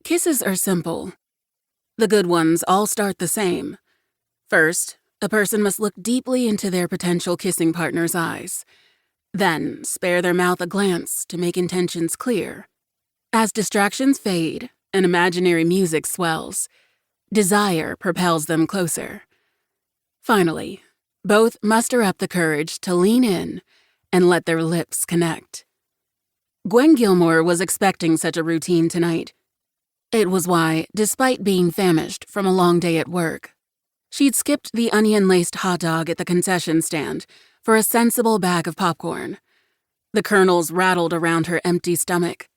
Kisses are simple. The good ones all start the same. First, a person must look deeply into their potential kissing partner's eyes. Then, spare their mouth a glance to make intentions clear. As distractions fade and imaginary music swells, desire propels them closer. Finally, both muster up the courage to lean in and let their lips connect. Gwen Gilmore was expecting such a routine tonight. It was why, despite being famished from a long day at work, she'd skipped the onion-laced hot dog at the concession stand for a sensible bag of popcorn. The kernels rattled around her empty stomach.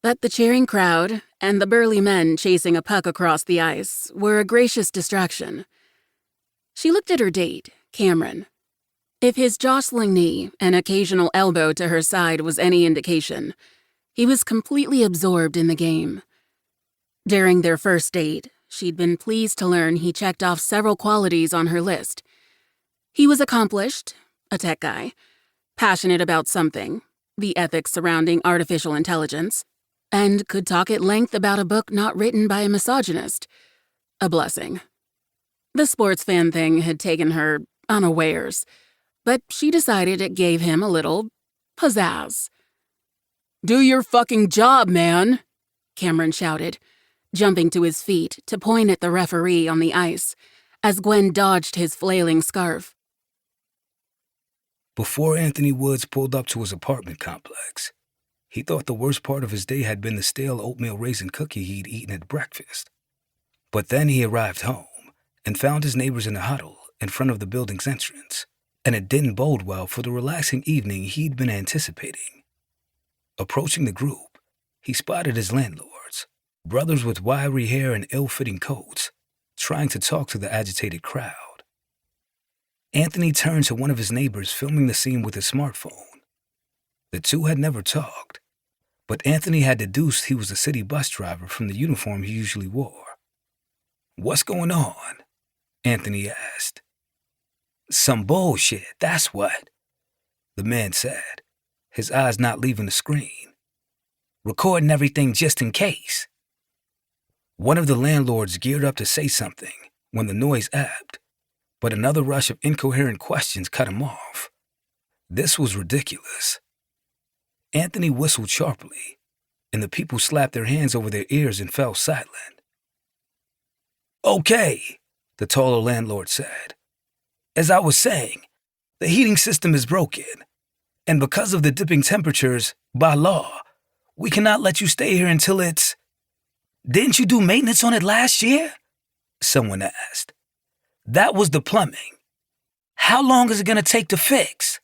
But the cheering crowd and the burly men chasing a puck across the ice were a gracious distraction. She looked at her date, Cameron. If his jostling knee and occasional elbow to her side was any indication, he was completely absorbed in the game. During their first date, she'd been pleased to learn he checked off several qualities on her list. He was accomplished, a tech guy, passionate about something, the ethics surrounding artificial intelligence, and could talk at length about a book not written by a misogynist. A blessing. The sports fan thing had taken her unawares, but she decided it gave him a little pizzazz. "Do your fucking job, man," Cameron shouted, jumping to his feet to point at the referee on the ice as Gwen dodged his flailing scarf. Before Anthony Woods pulled up to his apartment complex, he thought the worst part of his day had been the stale oatmeal raisin cookie he'd eaten at breakfast. But then he arrived home and found his neighbors in a huddle in front of the building's entrance, and it didn't bode well for the relaxing evening he'd been anticipating. Approaching the group, he spotted his landlords, brothers with wiry hair and ill-fitting coats, trying to talk to the agitated crowd. Anthony turned to one of his neighbors filming the scene with his smartphone. The two had never talked, but Anthony had deduced he was a city bus driver from the uniform he usually wore. "What's going on?" Anthony asked. "Some bullshit, that's what," the man said, his eyes not leaving the screen. "Recording everything just in case." One of the landlords geared up to say something when the noise ebbed, but another rush of incoherent questions cut him off. This was ridiculous. Anthony whistled sharply, and the people slapped their hands over their ears and fell silent. "Okay," the taller landlord said. "As I was saying, the heating system is broken, and because of the dipping temperatures, by law, we cannot let you stay here until it's—" "Didn't you do maintenance on it last year?" someone asked. "That was the plumbing. How long is it going to take to fix?"